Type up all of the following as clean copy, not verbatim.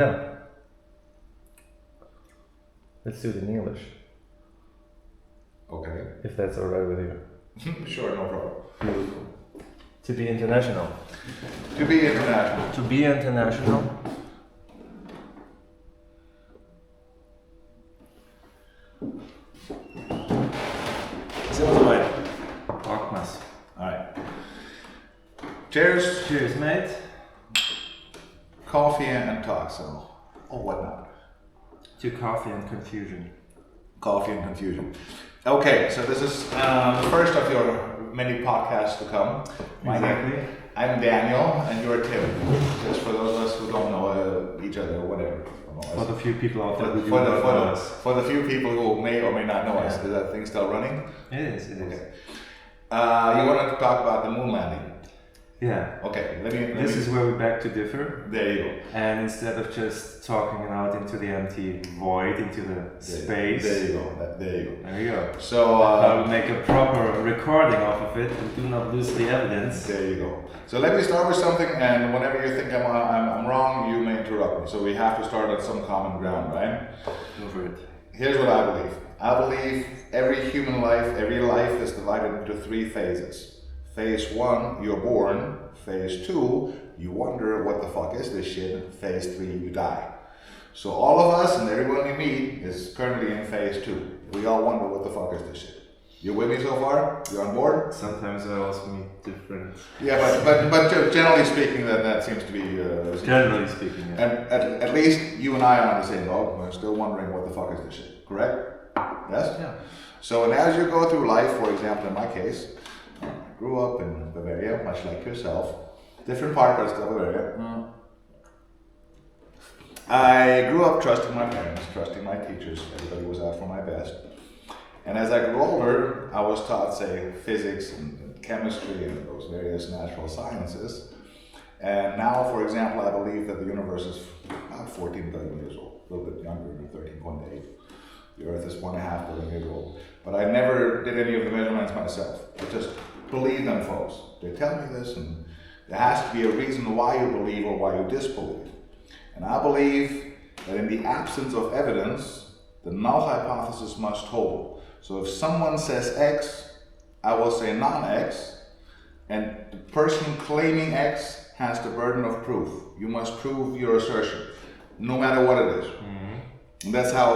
Yeah. Let's do it in English, Okay. if that's alright with you. Sure, no problem. Beautiful. To be international. To be international. To be international. Sind wir soweit? Orkmas. Alright. Cheers. Cheers, mate. Coffee and talk, so. Or whatnot. To coffee and confusion. Coffee and confusion. Okay, so this is the first of your many podcasts to come. Exactly. I'm Daniel, and you're Tim. Just for those of us who don't know each other or whatever. For the few people out there who do For not know us. for the few people who may or may not know us, is that thing still running? It is. Okay. You wanted to talk about the moon landing. Yeah. Okay, let This me. is where we beg to differ. There you go. And instead of just talking it out into the empty void, into the space. There you go. There you go. There you go. So I will make a proper recording of it and do not lose the evidence. there you go. So let me start with something, and whenever you think I'm wrong, you may interrupt me. So we have to start at some common ground, right? Go for it. Here's what I believe. I believe every human life, every life is divided into three phases. Phase 1, you're born. Phase 2, you wonder what the fuck is this shit. Phase 3, you die. So all of us and everyone you meet is currently in phase 2. We all wonder what the fuck is this shit. You with me so far? You on board? Sometimes I also meet different. Yeah, but generally speaking, that seems to be. Generally speaking, yeah. And at least you and I are on the same boat. We're still wondering what the fuck is this shit. Correct? Yes. Yeah. So, and as you go through life, for example, in my case, I grew up in Bavaria, much like yourself. Different part, but still Bavaria. I grew up trusting my parents, trusting my teachers. Everybody was out for my best. And as I grew older, I was taught, say, physics and chemistry and those various natural sciences. And now, for example, I believe that the universe is about 14 billion years old, a little bit younger, 13.8. The Earth is 1.5 billion years old. But I never did any of the measurements myself. I just believe them, folks. They tell me this, and there has to be a reason why you believe or why you disbelieve. And I believe that in the absence of evidence, the null hypothesis must hold. So if someone says X, I will say non-X, and the person claiming X has the burden of proof. You must prove your assertion, no matter what it is. Mm-hmm. And that's how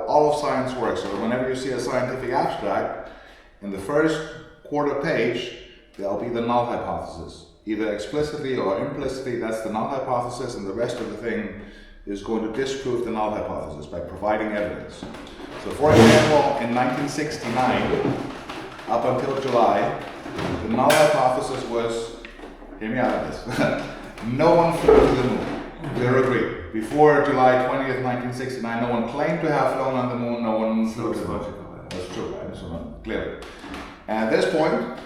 all of science works. So whenever you see a scientific abstract, in the first quarter page, there'll be the null hypothesis. Either explicitly or implicitly, that's the null hypothesis, and the rest of the thing is going to disprove the null hypothesis by providing evidence. So for example, in 1969, up until July, the null hypothesis was, hear me out on this, no one flew to the moon. Clear agreed. Before July 20th, 1969, no one claimed to have flown on the moon, no one flew to the moon. That's true, right? So clearly. And at this point,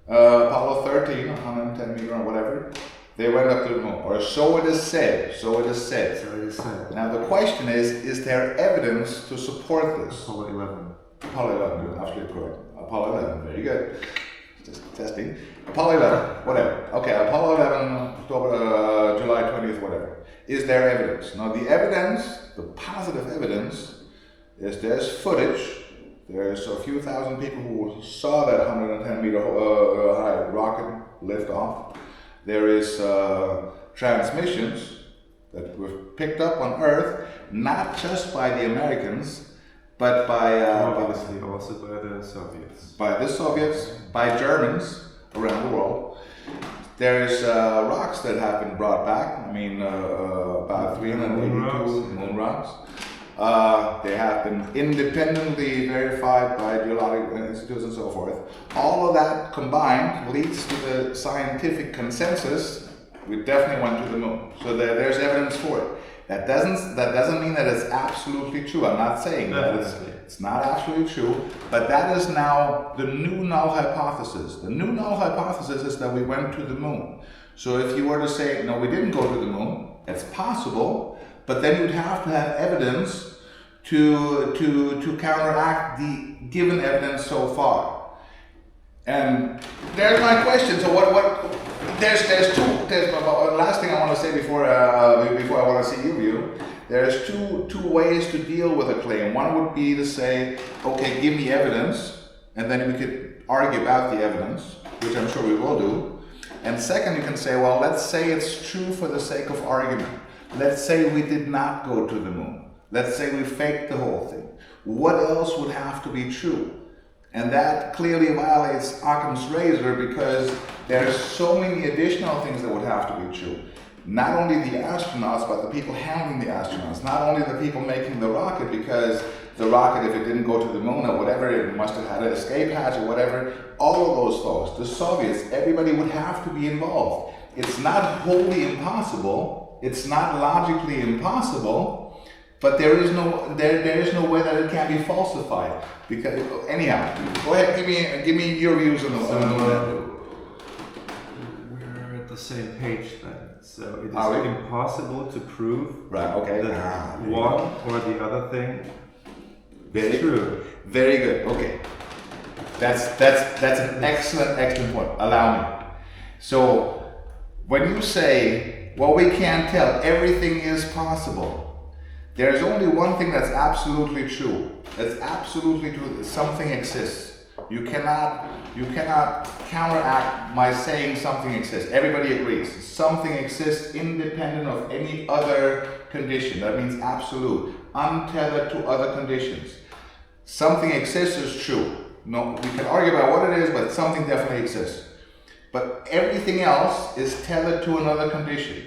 Apollo 13, 110 meter or whatever, they went up to the moon, or so it is said. So it is said. So it is said. Now the question is there evidence to support this? Apollo 11. Apollo 11, you're absolutely correct. Apollo 11, very good. Just testing. Apollo 11, whatever. Okay, Apollo 11, October, July 20th, whatever. Is there evidence? Now the evidence, the positive evidence, is there's footage. There's a few thousand people who saw that 110 meter high rocket lift off. There is transmissions that were picked up on Earth, not just by the Americans, but by obviously also by the Soviets. By the Soviets, by Germans around the world. There is rocks that have been brought back. I mean, about 382 moon rocks. They have been independently verified by geological institutes and so forth. All of that combined leads to the scientific consensus. We definitely went to the moon. So there's evidence for it. That doesn't mean that it's absolutely true. I'm not saying that it's not absolutely true, but that is now the new null hypothesis. The new null hypothesis is that we went to the moon. So if you were to say, no, we didn't go to the moon, it's possible, but then you'd have to have evidence to counteract the given evidence so far. And there's my question. So there's last thing I want to say before I want to see your view. There's two ways to deal with a claim. One would be to say, okay, give me evidence, and then we could argue about the evidence, which I'm sure we will do. And second, you can say, well, let's say it's true for the sake of argument. Let's say we did not go to the moon. Let's say we faked the whole thing. What else would have to be true? And that clearly violates Occam's razor because there's so many additional things that would have to be true. Not only the astronauts, but the people handling the astronauts. Not only the people making the rocket, because the rocket, if it didn't go to the moon or whatever, it must have had an escape hatch or whatever. All of those folks, the Soviets, everybody would have to be involved. It's not wholly impossible. It's not logically impossible. But there is no way that it can be falsified. Because anyhow, go ahead, give me your views on the we're at the same page then. So it is impossible to prove that one or the other thing is true. Very good. Okay. That's an excellent point. Allow me. So when you say, well, we can't tell, everything is possible. There's only one thing that's absolutely true. That's absolutely true. That something exists. You cannot counteract by saying something exists. Everybody agrees. Something exists independent of any other condition. That means absolute, untethered to other conditions. Something exists is true. No, we can argue about what it is, but something definitely exists. But everything else is tethered to another condition.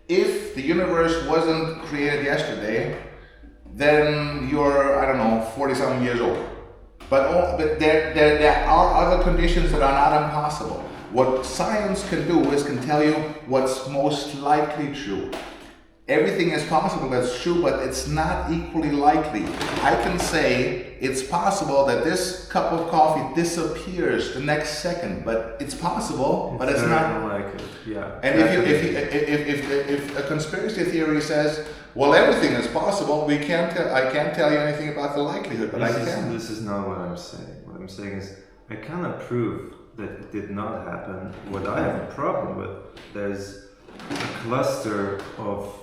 If the universe wasn't created yesterday, then you're, 40-something years old. But there are other conditions that are not impossible. What science can do is can tell you what's most likely true. Everything is possible, that's true, but it's not equally likely. I can say it's possible that this cup of coffee disappears the next second, but it's possible, but it's not unlikely. Yeah. And if a conspiracy theory says, well, everything is possible, I can't tell you anything about the likelihood, but This is not what I'm saying. What I'm saying is I cannot prove that it did not happen. What I have a problem with, there's a cluster of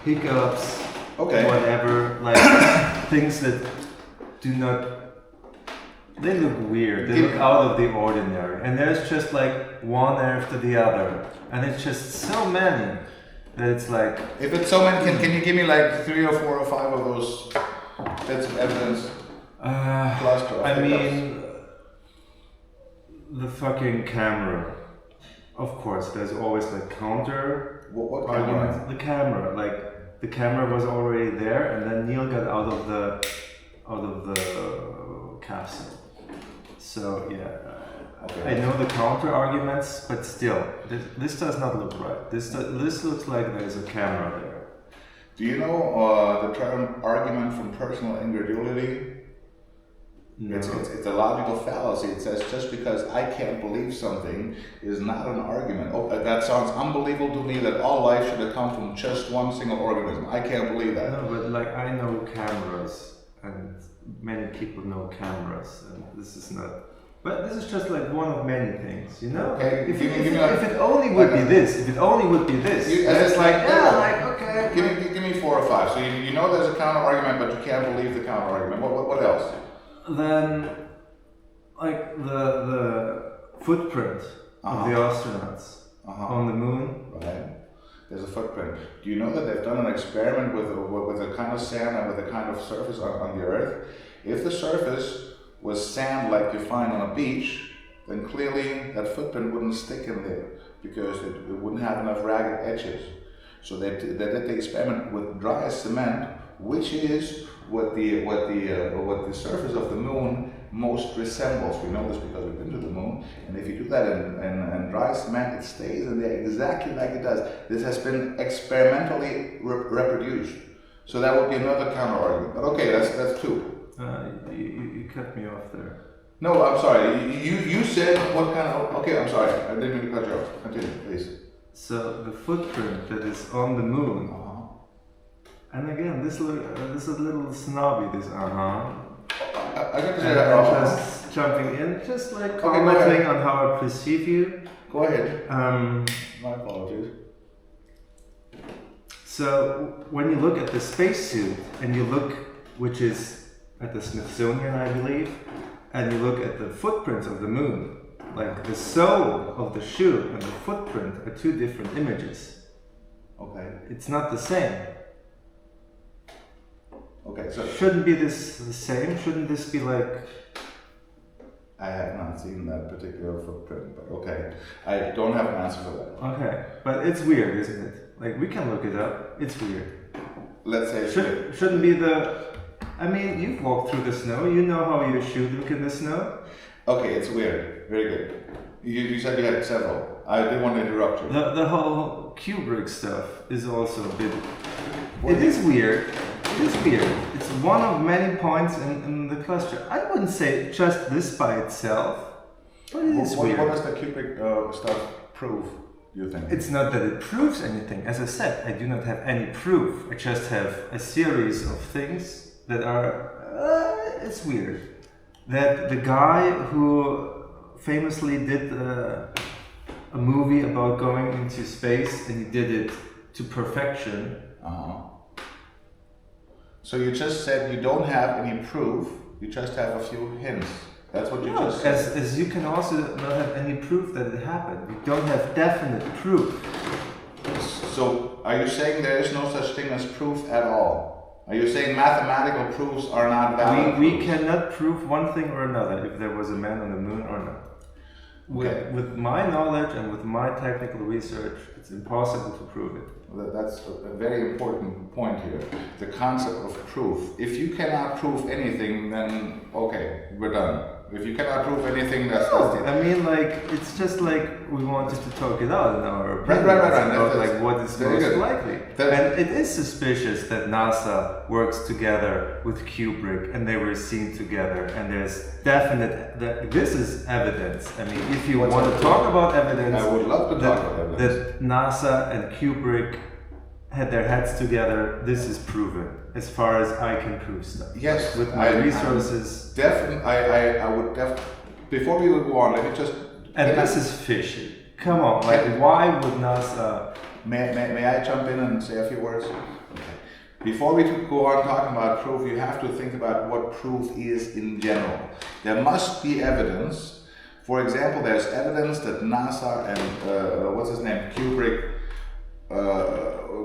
hiccups, whatever, like things that do not, they look weird, they look out of the ordinary, and there's just like one after the other, and it's just so many that it's like... If it's so many, can you give me like 3 or 4 or 5 of those bits of evidence? Cluster of hiccups? The fucking camera. Of course, there's always like counter what arguments. The camera, like the camera was already there, and then Neil got out of the capsule. So I know the counter arguments, but still, this does not look right. This looks like there's a camera there. Do you know the term argument from personal incredulity? No. It's a logical fallacy. It says just because I can't believe something is not an argument. Oh, that sounds unbelievable to me that all life should have come from just one single organism. I can't believe that. No, but like I know cameras, and many people know cameras, and this is not. But this is just like one of many things, you know. Okay. If it only would be this, it's like okay. Give me 4 or 5. So you know there's a counter argument, but you can't believe the counter argument. What else? Then, like the footprint of the astronauts on the moon. Right. There's a footprint. Do you know that they've done an experiment with a kind of sand and with a kind of surface on the Earth? If the surface was sand like you find on a beach, then clearly that footprint wouldn't stick in there because it wouldn't have enough ragged edges. So they did the experiment with dry cement, which is what the surface of the moon most resembles. We know this because we've been to the moon. And if you do that in dry cement, it stays in there exactly like it does. This has been experimentally reproduced. So that would be another counter argument. But okay, that's 2. You cut me off there. No, I'm sorry. You said what kind of... Okay, I'm sorry. I didn't mean to cut you off. Continue, please. So the footprint that is on the moon, and again, this is a little snobby. I got to say and that. just jumping in, just like go commenting ahead. on how I perceive you. Go ahead. Um, My apologies. So when you look at the spacesuit and you look, which is at the Smithsonian, I believe, and you look at the footprints of the moon, like the sole of the shoe and the footprint are two different images. Okay. It's not the same. Okay, so Shouldn't be this the same? Shouldn't this be like? I have not seen that particular footprint, but okay. I don't have an answer for that. Okay, but it's weird, isn't it? Like we can look it up. It's weird. Let's say Shouldn't be the. I mean, you've walked through the snow. You know how your shoe look in the snow. Okay, it's weird. Very good. You said you had several. I didn't want to interrupt you. The whole Kubrick stuff is also a bit. It is weird. It is weird. It's one of many points in the cluster. I wouldn't say just this by itself, but it is weird. What does the Kubrick stuff prove, you think? It's not that it proves anything. As I said, I do not have any proof. I just have a series of things that are. It's weird. That the guy who famously did a movie about going into space and he did it to perfection. Uh-huh. So you just said you don't have any proof, you just have a few hints. That's what you just said. As you can also not have any proof that it happened. You don't have definite proof. So are you saying there is no such thing as proof at all? Are you saying mathematical proofs are not valid? We cannot prove one thing or another if there was a man on the moon or not. Okay. With my knowledge and with my technical research, it's impossible to prove it. Well, that's a very important point here. The concept of proof. If you cannot prove anything, then okay, we're done. If you cannot prove anything, that's it. I mean, like, it's just like we wanted to talk it out in our opinions Right. about like what is very most good. likely. And it is suspicious that NASA works together with Kubrick and they were seen together. And there's definite that this is evidence. I mean, if you want to talk about evidence, I would love to talk about evidence. that NASA and Kubrick had their heads together. This is proven as far as I can prove stuff. Yes, with my resources. Definitely, I would definitely. Before we go on, let me just. And this is fishy. Come on, like why would NASA? May I jump in and say a few words? Okay. Before we go on talking about proof, you have to think about what proof is in general. There must be evidence. For example, there's evidence that NASA and what's his name, Kubrick,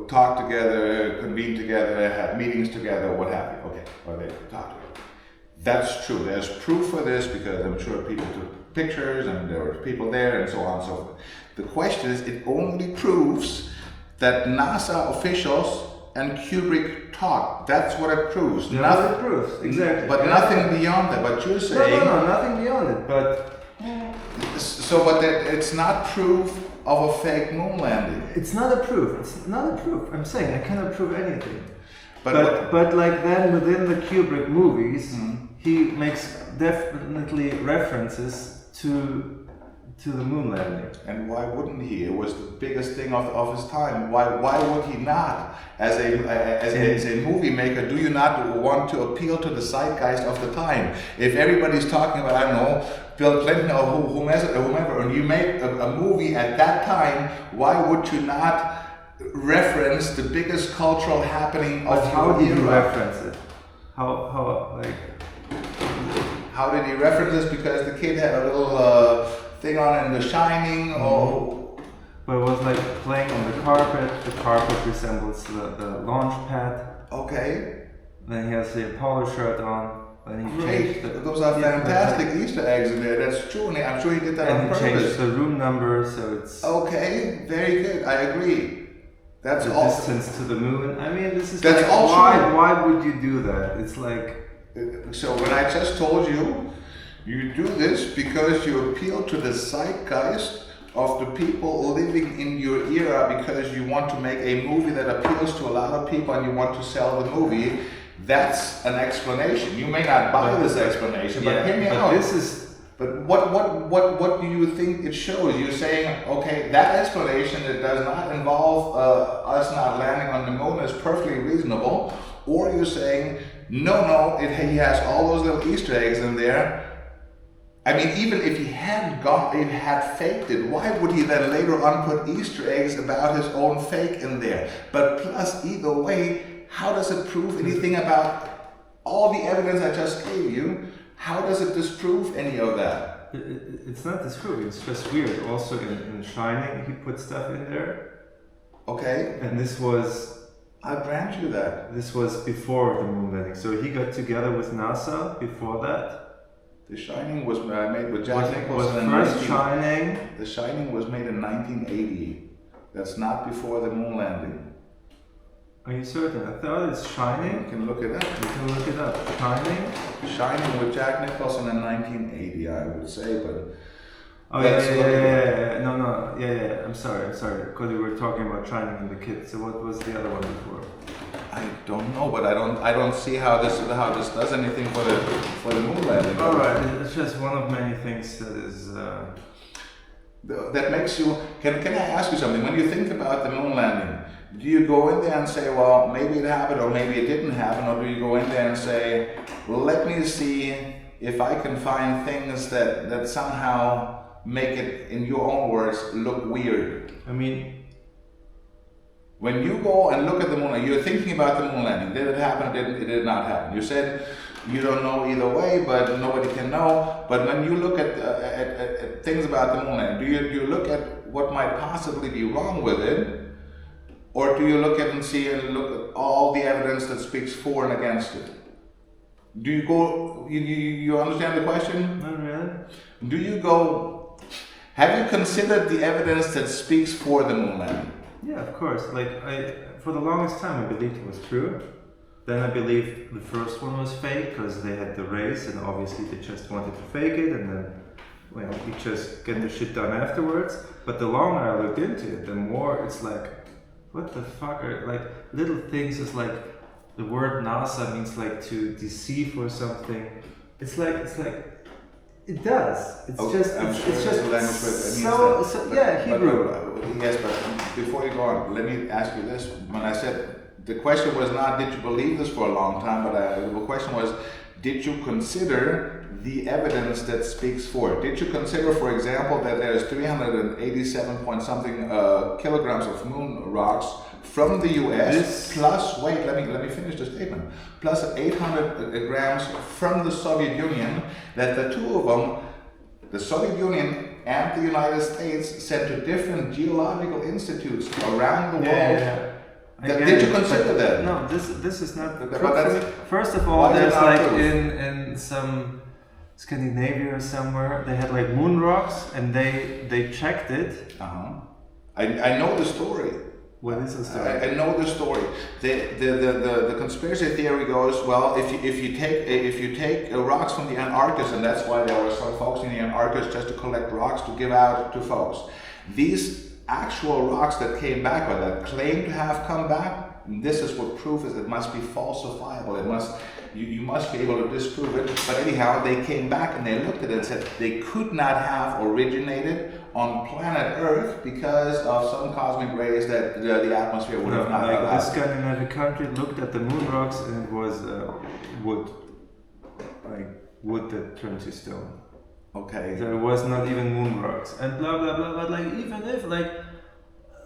talked together, convened together, had meetings together, what have you. Okay, or they talked together. That's true. There's proof for this because I'm sure people took pictures and there were people there and so on and so forth. The question is, it only proves that NASA officials and Kubrick talked. That's what it proves. Nothing proves, exactly. But nothing beyond that. But you're saying... No, nothing beyond it, but... So, but it's not proof of a fake moon landing. It's not a proof. It's not a proof. I'm saying I cannot prove anything. But like then within the Kubrick movies, he makes definitely references to the moon landing. And why wouldn't he? It was the biggest thing of his time. Why would he not? As a movie maker, do you not want to appeal to the zeitgeist of the time? If everybody's talking about, I don't know, Bill Clinton or whomever, and you make a movie at that time, why would you not reference the biggest cultural happening of how did your you era? reference it? How did he reference this? Because the kid had a little thing on in The Shining, or... But it was like playing on the carpet. The carpet resembles the launch pad. Okay. Then he has the polo shirt on. Then he Great. changed Those are fantastic Easter eggs in there. That's true. And I'm sure he did that on and he purpose. changed the room number, so it's Okay, very good. I agree. That's the awesome. distance to the moon. I mean, this is That's like, all true. why would you do that? It's like... So when I just told you, you do this because you appeal to the zeitgeist of the people living in your era because you want to make a movie that appeals to a lot of people and you want to sell the movie. That's an explanation. You may not buy this explanation, but hear me out. This is... But what do you think it shows? You're saying, okay, that explanation that does not involve us not landing on the moon is perfectly reasonable. or you're saying, no, he has all those little Easter eggs in there. I mean, even if he had faked it, why would he then later on put Easter eggs about his own fake in there? But plus, either way, how does it prove anything about all the evidence I just gave you? How does it disprove any of that? It's not disproving, it's just weird. Also in Shining, he put stuff in there. Okay. And this was... I'll grant you that. This was before the moon landing. So he got together with NASA before that. The Shining was made with Jack Nicholson. The Shining was made in 1980. That's not before the moon landing. Are you certain? I thought it's Shining. You can look it up. You can look it up. Shining? Shining with Jack Nicholson in 1980, I would say, but... Oh, yeah. No. Yeah. I'm sorry. Because we were talking about Shining and the kids. So what was the other one before? I don't know, but I don't see how this does anything for the moon landing. All right, it's just one of many things that is. That makes you. Can I ask you something? When you think about the moon landing, do you go in there and say, well, maybe it happened or maybe it didn't happen, or do you go in there and say, well, let me see if I can find things that somehow make it, in your own words, look weird? I mean. When you go and look at the moon, you're thinking about the moon landing. Did it happen? It did not happen. You said you don't know either way, but nobody can know. But when you look at things about the moon landing, do you look at what might possibly be wrong with it, or do you look at look at all the evidence that speaks for and against it? Do you go? You understand the question? Not really. Do you go? Have you considered the evidence that speaks for the moon landing? Yeah, of course. For the longest time, I believed it was true. Then I believed the first one was fake because they had the race, and obviously they just wanted to fake it, and then, you just get the shit done afterwards. But the longer I looked into it, the more it's like, what the fuck are little things? Is like the word NASA means to deceive or something. It's like. It does. It's just. It's just Hebrew. Yes, but before you go on, let me ask you this. When I said the question was not did you believe this for a long time, but the question was, did you consider the evidence that speaks for it? Did you consider, for example, that there's 387 point something kilograms of moon rocks from the U.S. plus, wait, let me finish the statement, plus 800 grams from the Soviet Union, that the two of them, the Soviet Union and the United States, sent to different geological institutes around the world. Yeah. Did you consider that? No, this is not the proof. First of all, there's in some Scandinavia or somewhere, they had moon rocks, and they checked it. I know the story. What is the story? I know the story. The conspiracy theory goes, well, if you take rocks from the Antarctic, and that's why there were some folks in the Antarctic just to collect rocks to give out to folks. These actual rocks that came back, or that claim to have come back, this is what proof is. It must be falsifiable. You must be able to disprove it. But anyhow, they came back and they looked at it and said they could not have originated on planet Earth because of some cosmic rays that the atmosphere would have not allowed. The Scandinavian country looked at the moon rocks, and it was wood that turned to stone. Okay. There was not even moon rocks, and blah blah blah. But even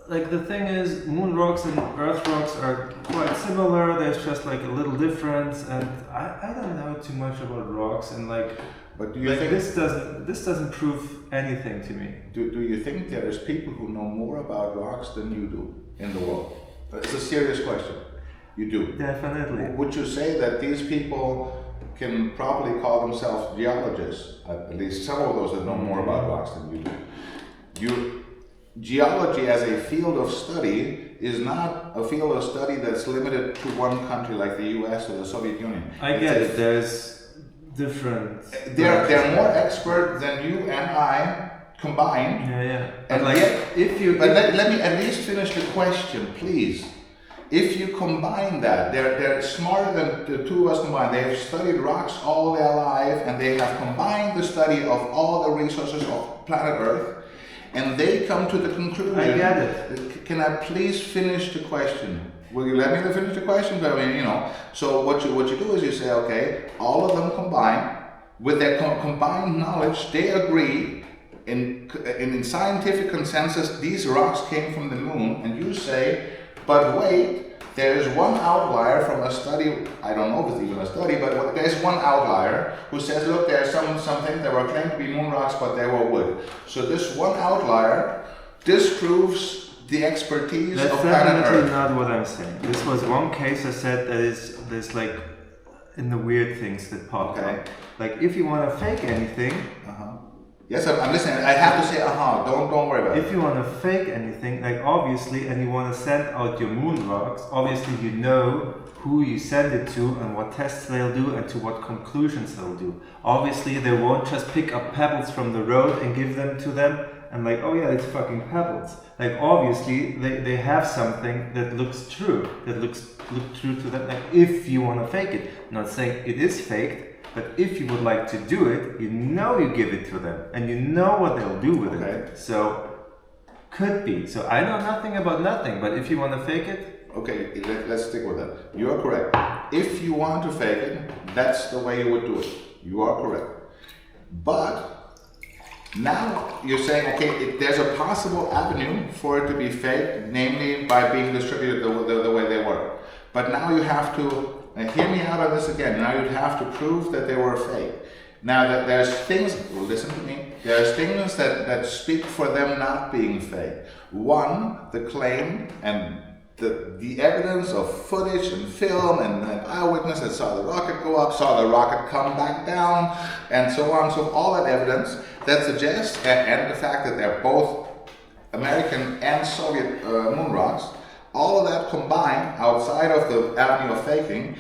if the thing is, moon rocks and Earth rocks are quite similar. There's just a little difference, and I don't know too much about rocks, and But do you think this doesn't prove anything to me? Do you think there's people who know more about rocks than you do in the world? It's a serious question. You do. Definitely. Would you say that these people can probably call themselves geologists? At least some of those that know more about rocks than you do. Geology as a field of study is not a field of study that's limited to one country like the US or the Soviet Union. I get it. There's different. They're more expert than you and I combined. Yeah. And let me at least finish the question, please. If you combine that, they're smarter than the two of us combined. They have studied rocks all their life, and they have combined the study of all the resources of planet Earth, and they come to the conclusion. I get it. Can I please finish the question? Well, you let me finish the question, but I mean, you know, so what you do is you say, okay, all of them combined, with their combined knowledge, they agree in scientific consensus, these rocks came from the moon, and you say, but wait, there is one outlier from a study, I don't know if it's even a study, but there's one outlier who says, look, there's something that were claimed to be moon rocks, but they were wood. So this one outlier disproves the expertise That's of planet definitely Earth. not what I'm saying. This was one case I said that is there's like in the weird things that pop Okay. up. Like if you want to fake anything, Yes, I'm listening. I have to say, don't worry about it. if you want to fake anything, like obviously, and you want to send out your moon rocks, obviously you know who you send it to and what tests they'll do and to what conclusions they'll do. Obviously, they won't just pick up pebbles from the road and give them to them and like, oh yeah, it's fucking pebbles. Like obviously, they have something that looks true, that look true to them. Like if you want to fake it, I'm not saying it is faked. But if you would like to do it, you know you give it to them and you know what they'll do with it. So, could be. So I know nothing about nothing, but if you want to fake it... Okay, let's stick with that. You are correct. If you want to fake it, that's the way you would do it. You are correct. But, now you're saying, okay, there's a possible avenue for it to be faked, namely by being distributed the way they were. But now you have to... Now hear me out on this again. Now you'd have to prove that they were fake. Now that there's things, well, listen to me, there's things that speak for them not being fake. One, the claim and the evidence of footage and film and eyewitness that saw the rocket go up, saw the rocket come back down, and so on. So all that evidence that suggests, and the fact that they're both American and Soviet moon rocks, all of that combined, outside of the avenue of faking,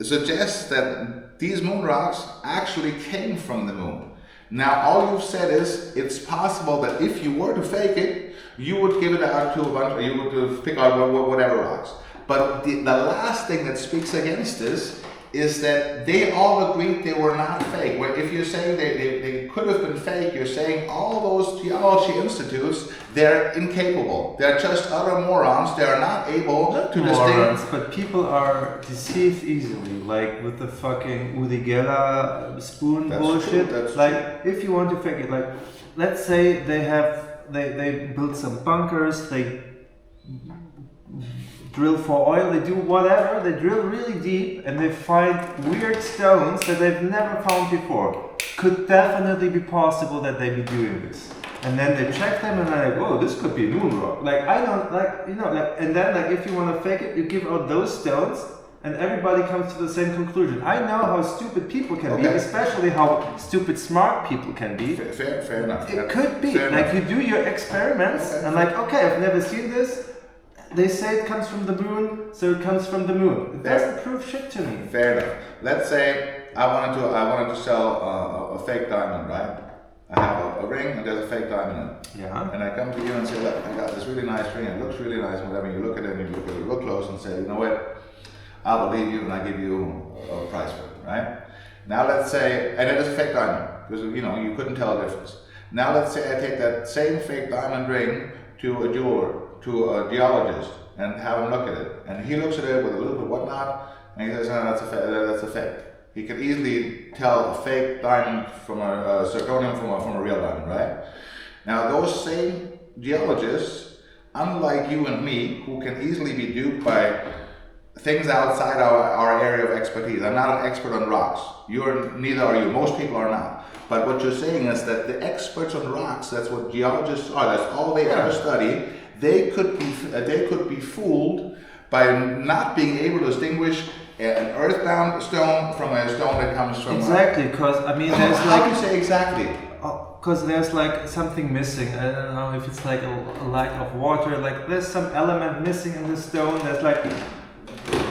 suggests that these moon rocks actually came from the moon. Now, all you've said is it's possible that if you were to fake it, you would give it out to a bunch, you would pick out whatever rocks. But the last thing that speaks against this is that they all agreed they were not fake. Where if you're saying they could have been fake, you're saying all those geology institutes, they're incapable. They're just utter morons. They're not able to morons, but people are deceived easily, like with the fucking Udi Geller spoon bullshit. Like, if you want to fake it, like, let's say they build some bunkers, they drill for oil, they do whatever, they drill really deep and they find weird stones that they've never found before. Could definitely be possible that they be doing this. And then they check them and they're like, whoa, this could be a moon rock. Like, I don't, like, you know, like, and then, like, if you want to fake it, you give out those stones and everybody comes to the same conclusion. I know how stupid people can be, especially how stupid smart people can be. Fair enough. It could be. Like, you do your experiments and like, okay, I've never seen this. They say it comes from the moon, so it comes from the moon. It doesn't prove shit to me. Fair enough. Let's say I wanted to sell a fake diamond, right? I have a ring and there's a fake diamond in it. Yeah. And I come to you and say, look, I got this really nice ring. It looks really nice. Whatever. You look at it and you look at it real close and say, you know what? I believe you and I give you a price for it, right? Now let's say, and it is a fake diamond because you know you couldn't tell the difference. Now let's say I take that same fake diamond ring to a jeweler, to a geologist, and have him look at it. And he looks at it with a little bit of whatnot, and he says, no, that's a fake. He can easily tell a fake diamond from a zirconium from a real diamond, right? Now those same geologists, unlike you and me, who can easily be duped by things outside our area of expertise. I'm not an expert on rocks. Neither are you. Most people are not. But what you're saying is that the experts on rocks, that's what geologists are, that's all they ever study, they could be fooled by not being able to distinguish an earthbound stone from a stone that comes from... Exactly, because, I mean, there's How do you say exactly? Because there's like something missing. I don't know if it's like a lack of water, like there's some element missing in the stone. There's like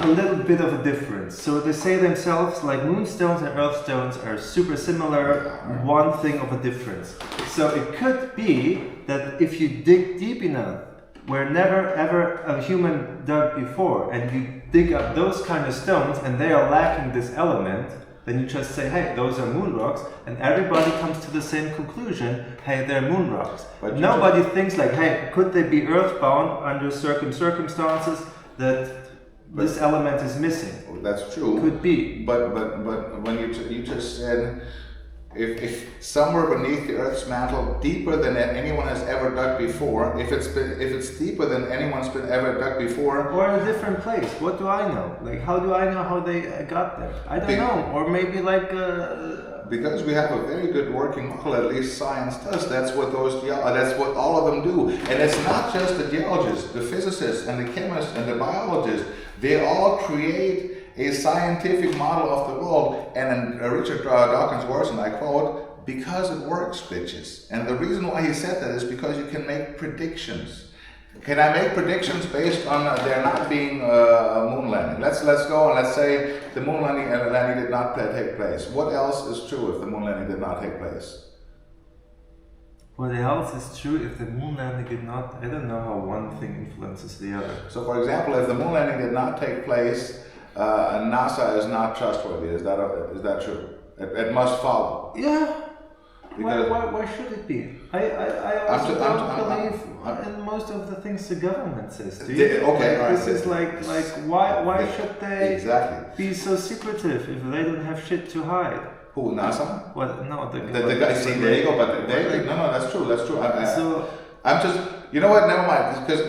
a little bit of a difference. So they say themselves like moonstones and earthstones are super similar, one thing of a difference. So it could be that if you dig deep enough, where never ever a human dug before, and you dig up those kind of stones and they are lacking this element, then you just say, hey, those are moon rocks, and everybody comes to the same conclusion, hey, they're moon rocks. But nobody thinks like, hey, could they be earthbound under certain circumstances? that this element is missing. That's true. Could be. But when you just said if somewhere beneath the Earth's mantle, deeper than anyone has ever dug before, if it's deeper than anyone's been ever dug before, or in a different place, what do I know? Like, how do I know how they got there? I don't know. Or maybe like. Because we have a very good working model, at least science does. That's what that's what all of them do. And it's not just the geologists, the physicists, and the chemists, and the biologists. They all create a scientific model of the world. And Richard Dawkins' words, and I quote, "Because it works, bitches." And the reason why he said that is because you can make predictions. Can I make predictions based on there not being a moon landing? Let's go and let's say the moon landing did not take place. What else is true if the moon landing did not take place? What else is true if the moon landing did not? I don't know how one thing influences the other. So, for example, if the moon landing did not take place, NASA is not trustworthy. Is that true? It must follow. Yeah. Why should it be? I also don't believe in most of the things the government says. Do you? Okay, right. This is like why should they exactly be so secretive if they don't have shit to hide? Who, NASA? What? No, the guy. See, there you go. But no, that's true. I'm just. You know what? Never mind. Because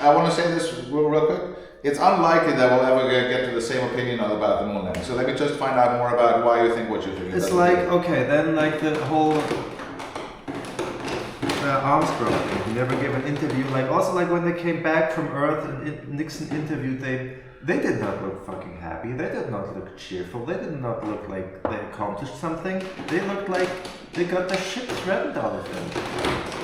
I want to say this real quick. It's unlikely that we'll ever get to the same opinion about the moon landing. So let me just find out more about why you think what you think. It's like, okay, then like the whole Armstrong thing. He never gave an interview. Like also like when they came back from Earth and Nixon interviewed, they did not look fucking happy. They did not look cheerful. They did not look like they accomplished something. They looked like they got the shit shredded out of them.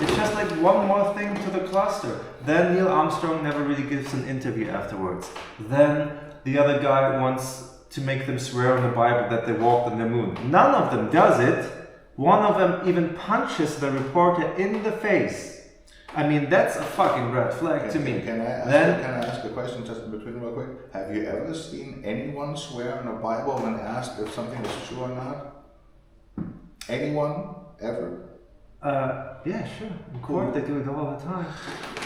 It's just like one more thing to the cluster. Then Neil Armstrong never really gives an interview afterwards. Then the other guy wants to make them swear on the Bible that they walked on the moon. None of them does it. One of them even punches the reporter in the face. I mean, that's a fucking red flag to me. Can I ask a question just in between real quick? Have you ever seen anyone swear on the Bible when asked if something is true or not? Anyone? Ever? Yeah, sure. In court, they do it all the time.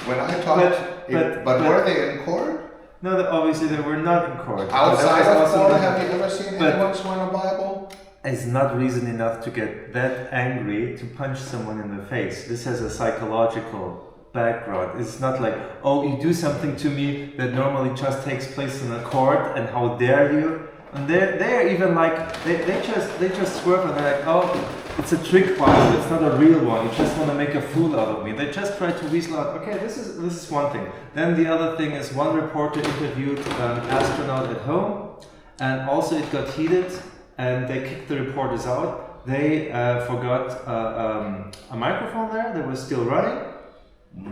When I talked, but were they in court? No, obviously they were not in court. Outside of court, have you ever seen anyone swear on the Bible? It's not reason enough to get that angry to punch someone in the face. This has a psychological background. It's not like, oh, you do something to me that normally just takes place in a court, and how dare you? And they're even like they just swerve and they're like, oh, it's a trick Bible, it's not a real one. You just want to make a fool out of me. They just try to weasel out. Okay, this is one thing. Then the other thing is one reporter interviewed an astronaut at home, and also it got heated, and they kicked the reporters out. They forgot a microphone there that was still running,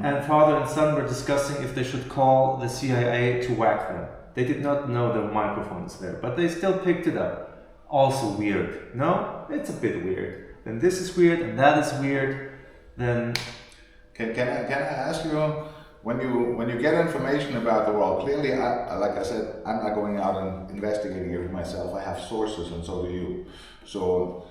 and father and son were discussing if they should call the CIA to whack them. They did not know the microphone is there, but they still picked it up. Also weird. No? It's a bit weird. Then this is weird, and that is weird. Then can I ask you, when you get information about the world, clearly, like I said, I'm not going out and investigating it myself. I have sources, and so do you. So.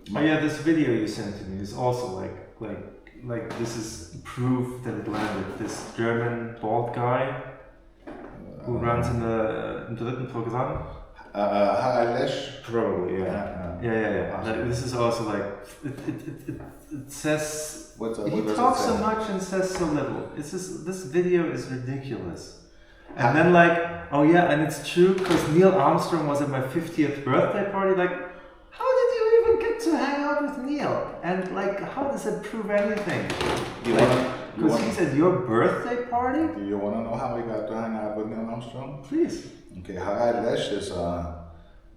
This video you sent to me is also like this is proof that it landed. This German bald guy who runs in the Dritten Programm. Harald Lesch? Probably, yeah. This is also like it says he talks so much and says so little. It's just, this video is ridiculous. And then like, oh yeah, and it's true because Neil Armstrong was at my 50th birthday party. Like, how did you even get to hang out with Neil? And like, how does it prove anything? Because he's at your birthday party? Do you want to know how we got to hang out with Neil Armstrong? Please. Okay, Harald Lesch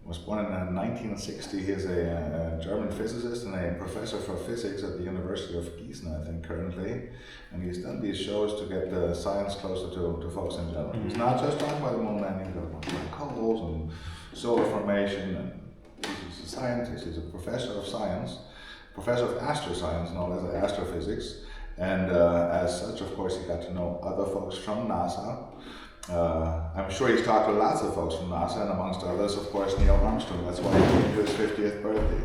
was born in 1960. He's a German physicist and a professor for physics at the University of Gießen, I think, currently. And he's done these shows to get the science closer to folks in general. He's not just talking about the moon landing, but about black holes and solar formation. And he's a scientist. He's a professor of science, professor of astroscience, known as astrophysics. And as such, of course, he got to know other folks from NASA. I'm sure he's talked to lots of folks from NASA, and amongst others, of course, Neil Armstrong. That's why he came to his 50th birthday.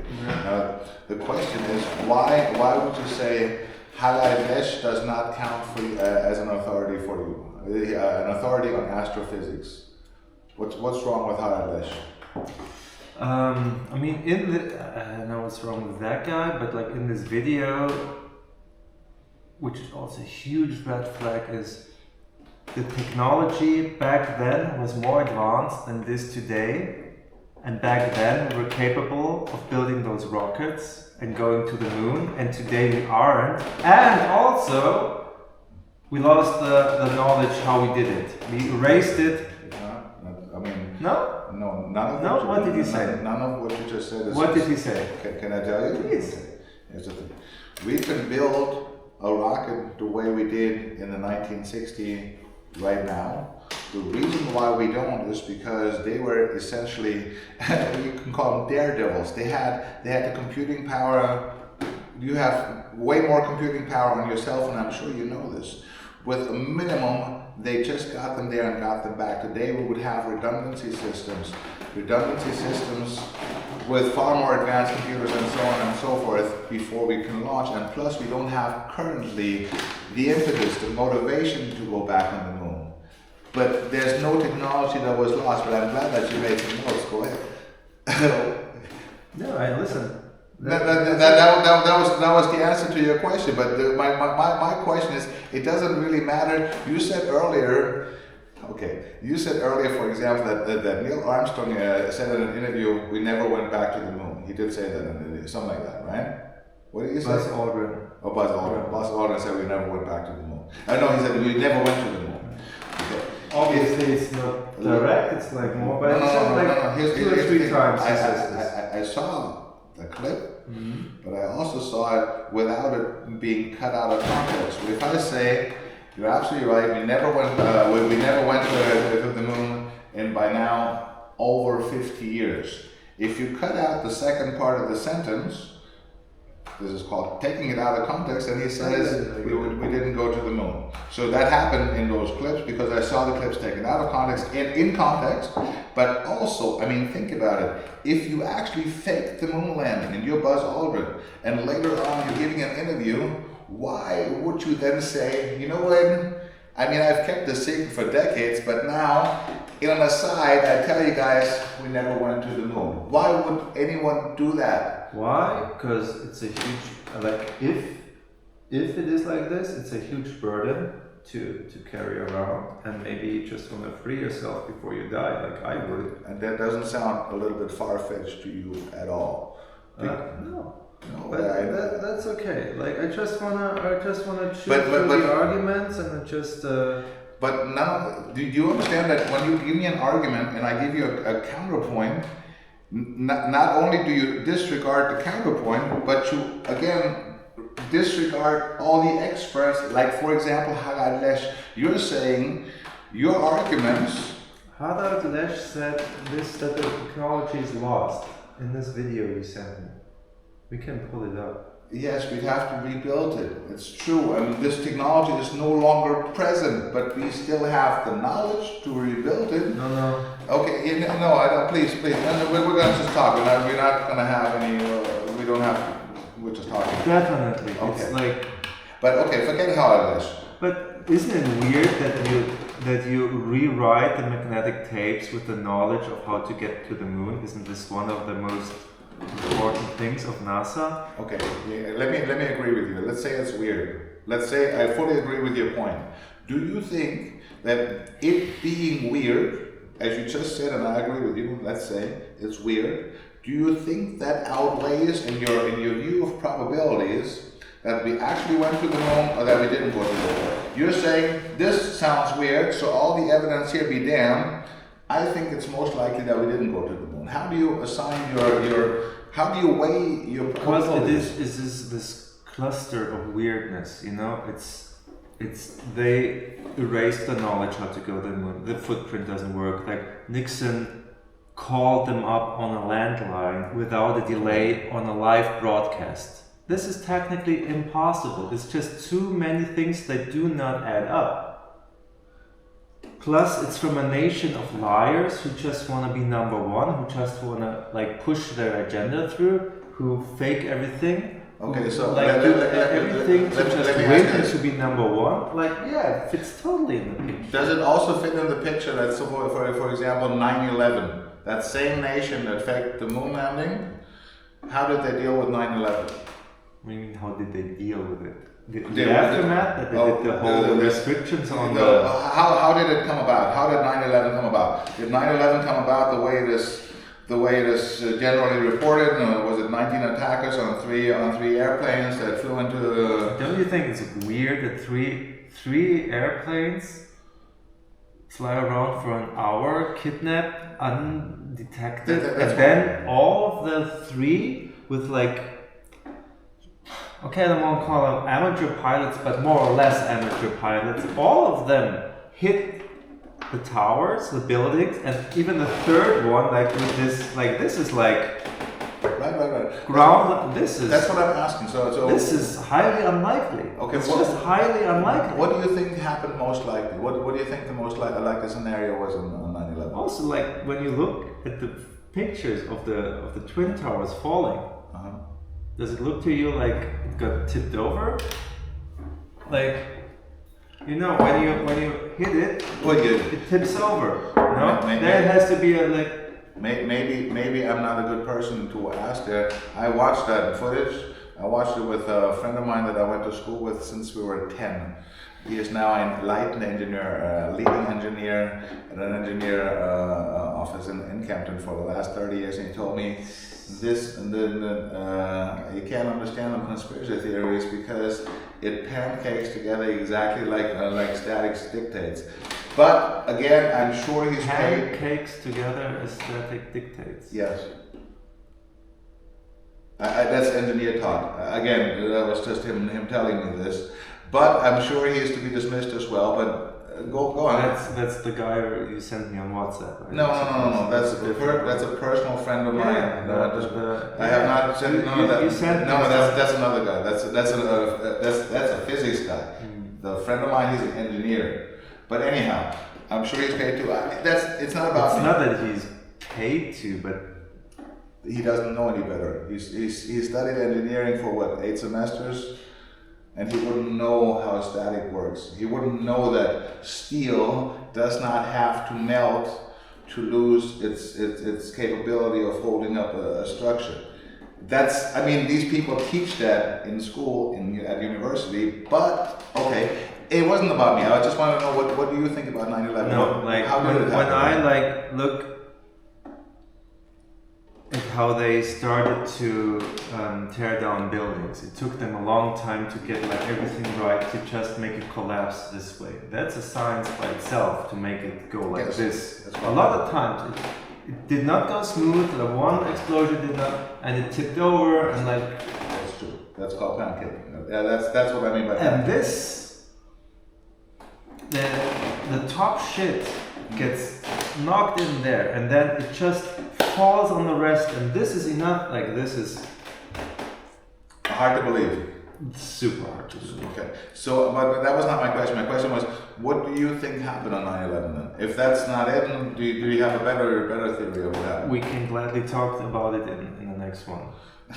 The question is, why would you say Haggai Lesch does not count for you, as an authority for you, an authority on astrophysics. What's wrong with Haggai Lesch? I mean, I don't know what's wrong with that guy, but like in this video, which is also a huge red flag, is the technology back then was more advanced than this today. And back then we were capable of building those rockets and going to the moon, and today we aren't. And also, we lost the knowledge how we did it. We erased it. I mean, No? no, none of No? What did he say? None of what you just said is. What did he say? Can I tell you? Please. Here's the thing. We can build a rocket the way we did in the 1960s right now. The reason why we don't is because they were essentially, you can call them daredevils. They had the computing power. You have way more computing power on your cell phone, I'm sure you know this. With a minimum, they just got them there and got them back. Today we would have redundancy systems with far more advanced computers and so on and so forth before we can launch. And plus we don't have currently the impetus, the motivation to go back on the moon. But there's no technology that was lost, but I'm glad that you made some notes. Go ahead. No, I listen. That was the answer to your question, but my question is, it doesn't really matter. You said earlier, for example, that Neil Armstrong said in an interview, we never went back to the moon. He did say that in an interview, something like that, right? What did you say? Buzz Aldrin. Oh, Buzz Aldrin. Buzz Aldrin said we never went back to the moon. No, he said we never went to the moon. Okay. Obviously, it's not direct, it's like more, but Here's 2 or 3 times. I saw the clip, but I also saw it without it being cut out of context. If I say, you're absolutely right, we never went to the moon in by now over 50 years. If you cut out the second part of the sentence, this is called taking it out of context, and he says we didn't go to the moon. So that happened in those clips because I saw the clips taken out of context, in context, but also, I mean, think about it. If you actually faked the moon landing and you're Buzz Aldrin, and later on you're giving an interview, why would you then say, you know what, I mean, I've kept this secret for decades, but now, in an aside, I tell you guys, we never went to the moon. Why would anyone do that? Why? Because it's a huge, like, if it is like this, it's a huge burden to carry around, and maybe you just want to free yourself before you die, like I would. And that doesn't sound a little bit far-fetched to you at all. No. But that's okay. Like I just wanna choose through the arguments and just. But now, do you understand that when you give me an argument and I give you a counterpoint, not only do you disregard the counterpoint, but you again disregard all the experts. Like for example, Haggai Lesch, you're saying your arguments. Haggai Lesch said that the technology is lost in this video you sent me. We can pull it up. Yes, we'd have to rebuild it. It's true. I mean, this technology is no longer present, but we still have the knowledge to rebuild it. No. Okay, no, I don't. Please. No, we're going to just talk. We're not going to have any. We don't have. We're just talking. Definitely. Okay. It's like. But okay, forget how it is. But isn't it weird that you rewrite the magnetic tapes with the knowledge of how to get to the moon? Isn't this one of the most important things of NASA? Okay, let me agree with you. Let's say it's weird. Let's say I fully agree with your point. Do you think that it being weird, as you just said, and I agree with you, let's say it's weird, do you think that outweighs in your view of probabilities that we actually went to the moon or that we didn't go to the moon? You're saying this sounds weird, so all the evidence here be damned. I think it's most likely that we didn't go to the moon. How do you assign how do you weigh your probabilities? Because it is this cluster of weirdness, you know? It's they erased the knowledge how to go to the moon. The footprint doesn't work. Like Nixon called them up on a landline without a delay on a live broadcast. This is technically impossible. It's just too many things that do not add up. Plus, it's from a nation of liars who just want to be number one, who just want to like push their agenda through, who fake everything, Okay, so like everything to just let me win ask you it this. to be number one. Like yeah, it fits totally in the picture. Does it also fit in the picture that, so for example, 9/11, that same nation that faked the moon landing, how did they deal with 9/11? I mean, how did they deal with it? They- The aftermath, that they did the whole restrictions on the. How did it come about? How did 9/11 come about? Did 9/11 come about the way it is generally reported? Was it 19 attackers on three airplanes that flew into? Don't you think it's weird that three airplanes fly around for an hour, kidnap undetected, and then all of the three with like. Okay, I don't want to call them amateur pilots, but more or less amateur pilots. All of them hit the towers, the buildings, and even the third one, like with this is like Right. ground. That's what I'm asking. So this is highly unlikely. Okay, it's just highly unlikely. What do you think happened most likely? What do you think the most likely scenario was on 9/11? Also, like when you look at the pictures of the twin towers falling. Does it look to you like it got tipped over? Like, you know, when you hit it, it tips over. No, there has to be a like. Maybe I'm not a good person to ask there. I watched that footage. I watched it with a friend of mine that I went to school with since we were 10. He is now a light engineer, leading engineer at an engineer office in Campton for the last 30 years, and he told me this, and then you can't understand the conspiracy theories because it pancakes together exactly like statics dictates. But again, I'm sure he's paid. Pancakes together as static dictates. Yes. That's engineer talk. Again, that was just him telling me this. But I'm sure he is to be dismissed as well. But go on. That's the guy you sent me on WhatsApp. Right? No. That's a personal friend of mine. I have not sent. That's another guy. That's a physics guy. The friend of mine, he's an engineer. But anyhow, I'm sure he's paid too. It's not about. It's not that he's paid to, but he doesn't know any better. He studied engineering for what, 8 semesters, and he wouldn't know how static works. He wouldn't know that steel does not have to melt to lose its capability of holding up a structure. These people teach that in school, at university, but okay. It wasn't about me. I just want to know what do you think about 9/11? No, like when I like look at how they started to tear down buildings, it took them a long time to get like everything right to just make it collapse this way. That's a science by itself to make it go like this. A lot of times it did not go smooth. The one explosion did not, and it tipped over and like. That's true. That's called pancake. Yeah, that's what I mean by pancake. And this. The top shit gets knocked in there and then it just falls on the rest, and this is enough. Like this is hard to believe. Super hard to believe. Okay, so but that was not my question. My question was, what do you think happened on 9/11 then? If that's not it, do you have a better theory of what happened? We can gladly talk about it in the next one.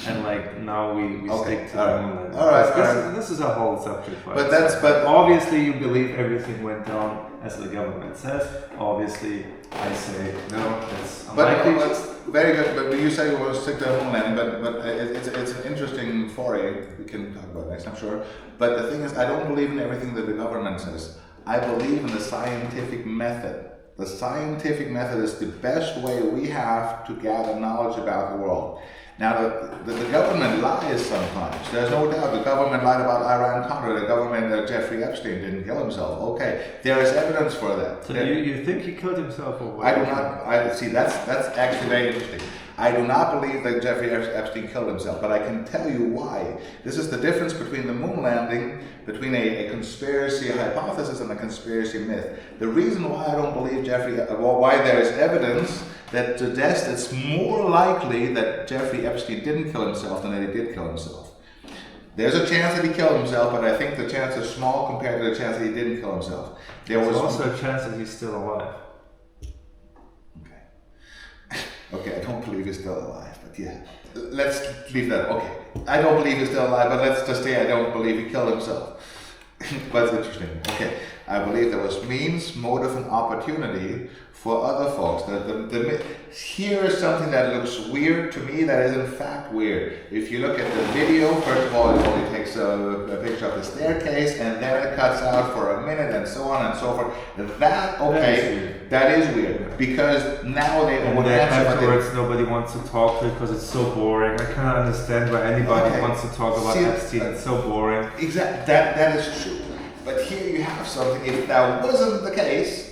And like now we stick to the moon landing. All right. This is a whole subject. But obviously you believe everything went down as the government says. Obviously I say no. That's unlikely. But very good. But you say you will stick to the moon landing. But it's an interesting foray. We can talk about it next, I'm sure. But the thing is, I don't believe in everything that the government says. I believe in the scientific method. The scientific method is the best way we have to gather knowledge about the world. Now, the government lies sometimes. There's no doubt the government lied about Iran-Contra. The government, Jeffrey Epstein didn't kill himself. Okay, there is evidence for that. So you think he killed himself or what? I do not. See. That's actually very interesting. I do not believe that Jeffrey Epstein killed himself, but I can tell you why. This is the difference between the moon landing, between a conspiracy hypothesis and a conspiracy myth. The reason why I don't believe why there is evidence that suggests it's more likely that Jeffrey Epstein didn't kill himself than that he did kill himself. There's a chance that he killed himself, but I think the chance is small compared to the chance that he didn't kill himself. There's also a chance that he's still alive. Okay. Okay, I don't believe he's still alive, but yeah. Let's leave that. Okay, I don't believe he's still alive, but let's just say I don't believe he killed himself. But it's interesting. Okay, I believe there was means, motive, and opportunity for other folks. Here is something that looks weird to me that is in fact weird. If you look at the video, first of all, it only takes a picture of the staircase and then it cuts out for a minute and so on and so forth. That is weird because now they And then afterwards nobody wants to talk to it because it's so boring. I cannot understand why anybody wants to talk about Epstein. It's so boring. Exactly, that is true. But here you have something, if that wasn't the case,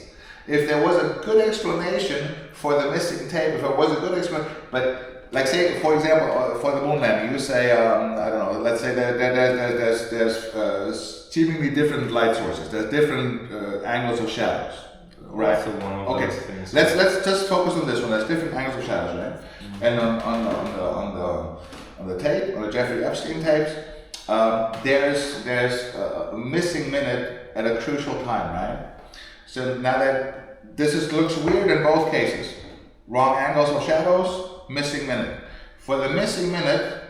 if there was a good explanation for the missing tape, if there was a good explanation, but like say, for example, for the moon landing, you say, I don't know, let's say there's seemingly different light sources, there's different angles of shadows, right? Also one of Okay, those things. let's just focus on this one, there's different angles of shadows, right? And on the tape, on the Jeffrey Epstein tapes, there's a missing minute at a crucial time, right? So now that looks weird in both cases. Wrong angles of shadows, missing minute. For the missing minute,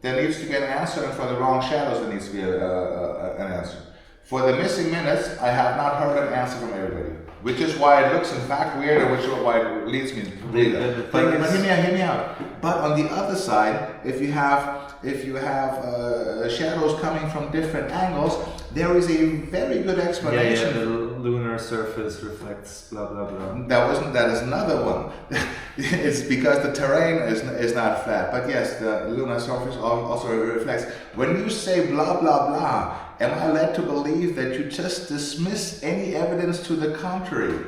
there needs to be an answer, and for the wrong shadows, there needs to be an answer. For the missing minutes, I have not heard an answer from everybody, which is why it looks in fact weird, and which is why it leads me to believe that. But hear me out. But on the other side, if you have shadows coming from different angles, there is a very good explanation. Yeah, the lunar surface reflects blah blah blah. That is another one. It's because the terrain is not flat. But yes, the lunar surface also reflects. When you say blah blah blah, am I led to believe that you just dismiss any evidence to the contrary?